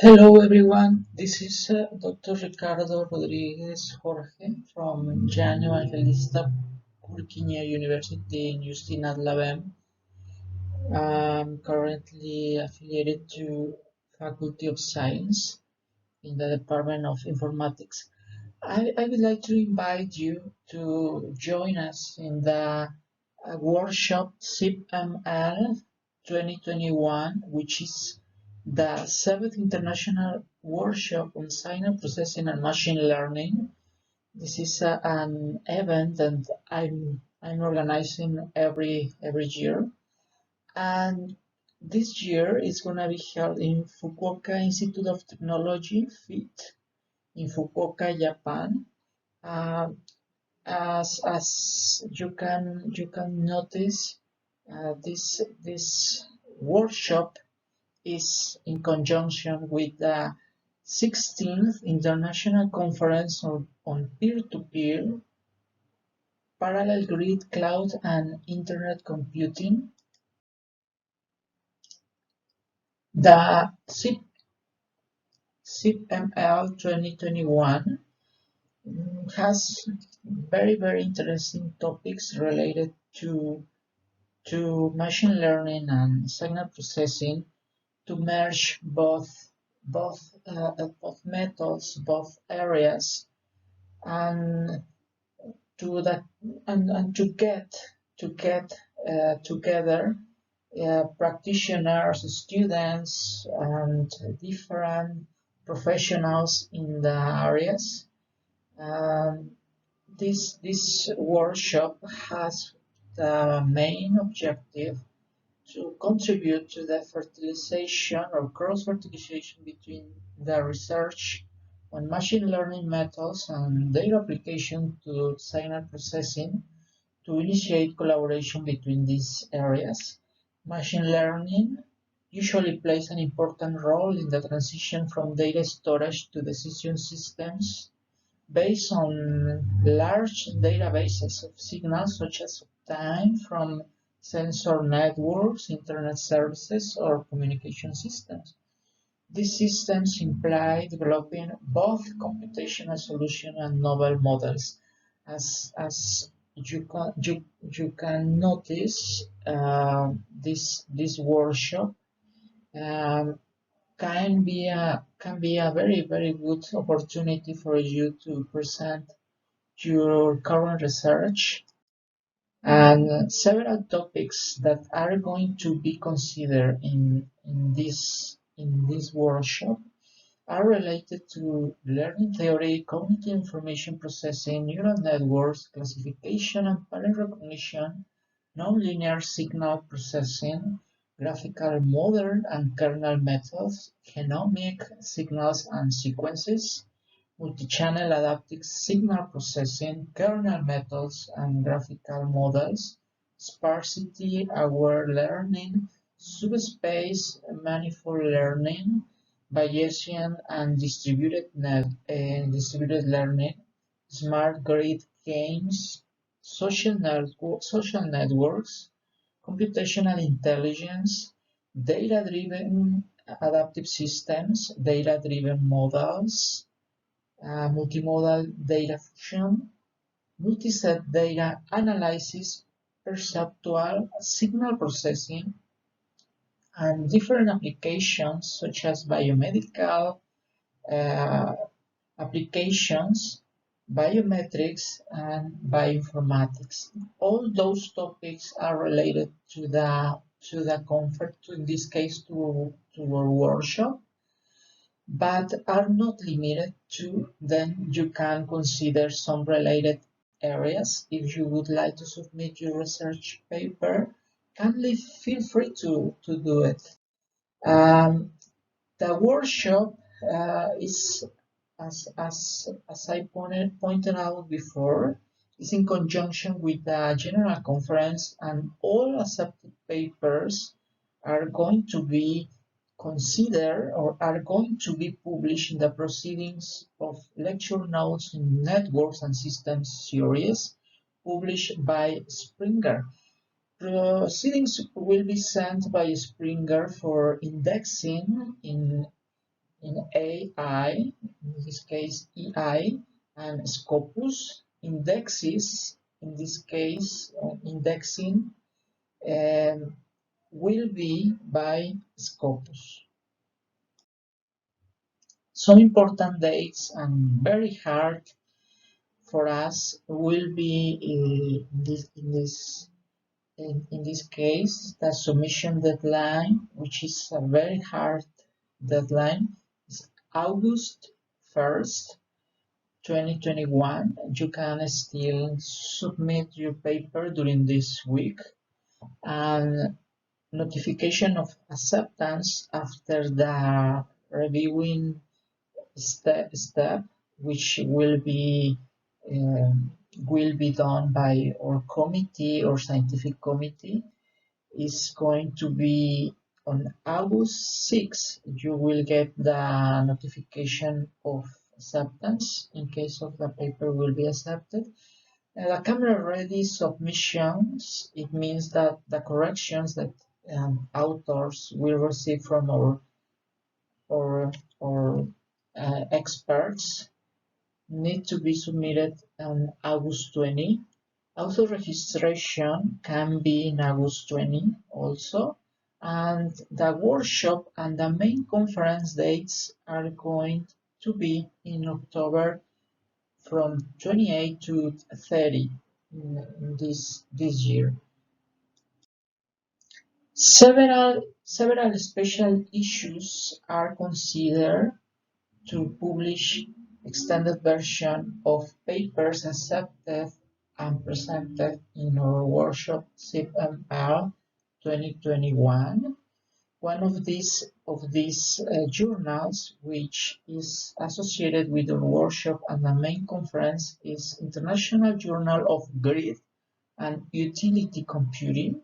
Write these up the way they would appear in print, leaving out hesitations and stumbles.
Hello everyone, this is Dr. Ricardo Rodriguez Jorge from Jan Evangelista Urquiña University in Houston, Alabama. I'm currently affiliated to Faculty of Science in the Department of Informatics. I would like to invite you to join us in the workshop SIPML 2021, which is the 7th International Workshop on Signal Processing and Machine Learning. This is an event that I'm organizing every year, and this year is going to be held in Fukuoka Institute of Technology, FIT, in Fukuoka, Japan. Uh, as you can notice, this workshop is in conjunction with the 16th International Conference on Peer-to-Peer, Parallel Grid Cloud and Internet Computing. The SIPML 2021 has very interesting topics related to machine learning and signal processing to merge both methods, both areas, and to that and to get together practitioners, students, and different professionals in the areas. Um, this workshop has the main objective to contribute to the fertilization or cross-fertilization between the research on machine learning methods and their application to signal processing to initiate collaboration between these areas. Machine learning usually plays an important role in the transition from data storage to decision systems based on large databases of signals such as time from sensor networks, internet services, or communication systems. These systems imply developing both computational solutions and novel models. As you can notice, this workshop um, can be a very good opportunity for you to present your current research, and several topics that are going to be considered in this workshop are related to learning theory, cognitive information processing, neural networks, classification and pattern recognition, nonlinear signal processing, graphical model and kernel methods, genomic signals and sequences, multi-channel adaptive signal processing, kernel methods and graphical models, sparsity-aware learning, subspace manifold learning, Bayesian and distributed learning, smart grid games, social networks, computational intelligence, data-driven adaptive systems, data-driven models, multimodal data fusion, multiset data analysis, perceptual signal processing, and different applications such as biomedical uh, applications, biometrics, and bioinformatics. All those topics are related to the conference, in this case to our workshop, but are not limited to. Then you can consider some related areas. If you would like to submit your research paper, kindly feel free to do it. Um, the workshop is, as I pointed out before, is in conjunction with the general conference, and all accepted papers are going to be considered or are going to be published in the proceedings of lecture notes in networks and systems series published by Springer. Proceedings will be sent by Springer for indexing in in AI, in this case EI, and Scopus. Indexes, in this case indexing, will be by Scopus. Some important dates and very hard for us will be in this case the submission deadline, which is a very hard deadline, is August 1st, 2021. You can still submit your paper during this week, and notification of acceptance after the reviewing step, which will be done by our committee or scientific committee, is going to be on August 6th. You will get the notification of acceptance in case of the paper will be accepted. The camera ready submissions, it means that the corrections that authors will receive from our experts need to be submitted on August 20. Author registration can be in August 20 also, and the workshop and the main conference dates are going to be in October from 28 to 30 in this year. Several special issues are considered to publish extended version of papers accepted and presented in our workshop CIP-ML 2021. One of these journals, which is associated with our workshop and the main conference, is International Journal of Grid and Utility Computing,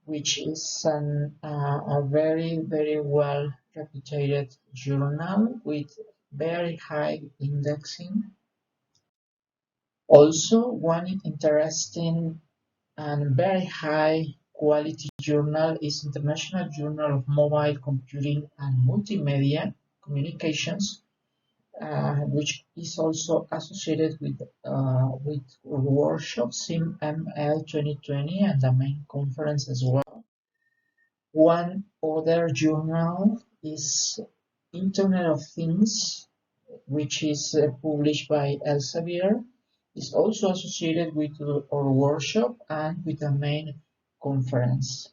which is a very well reputed journal with very high indexing. Also, one interesting and very high quality journal is International Journal of Mobile Computing and Multimedia Communications, which is also associated with our workshop CIP-ML 2020 and the main conference as well. One other journal is Internet of Things, which is published by Elsevier, is also associated with our workshop and with the main conference.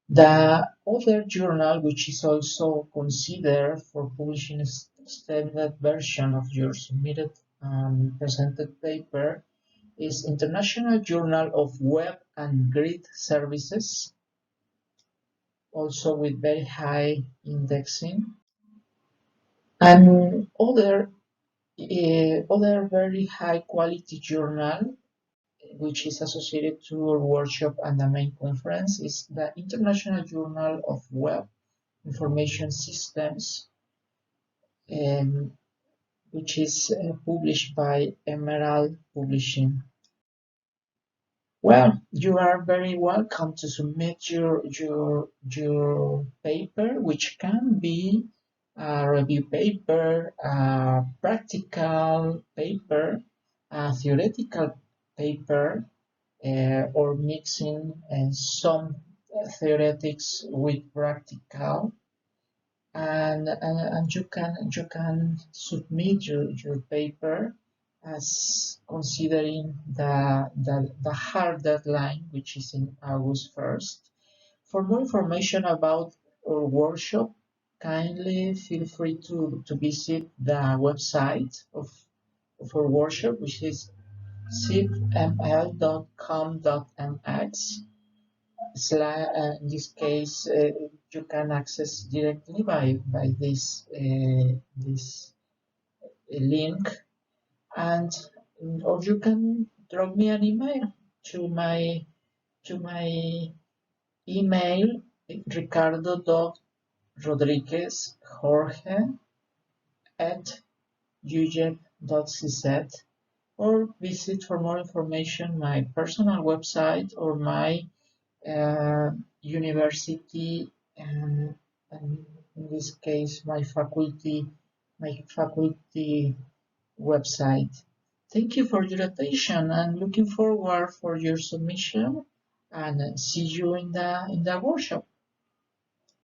The other journal, which is also considered for publishing a standard version of your submitted and presented paper, is International Journal of Web and Grid Services, also with very high indexing. And other very high quality journal, which is associated to our workshop and the main conference, is the International Journal of Web Information Systems, which is published by Emerald Publishing. Well, you are very welcome to submit your paper, which can be a review paper, a practical paper, a theoretical paper, or mixing some theoretics with practical, and you can submit your paper as considering the hard deadline, which is in August 1st. For more information about our workshop, kindly feel free to visit the website of our workshop, which is cipml.com.mx. In this case, you can access directly by this link, and or you can drop me an email to my email, ricardo.rodriguezjorge@ugep.cz, or visit for more information my personal website or my university in this case my faculty website. Thank you for your attention and looking forward for your submission and see you in the workshop.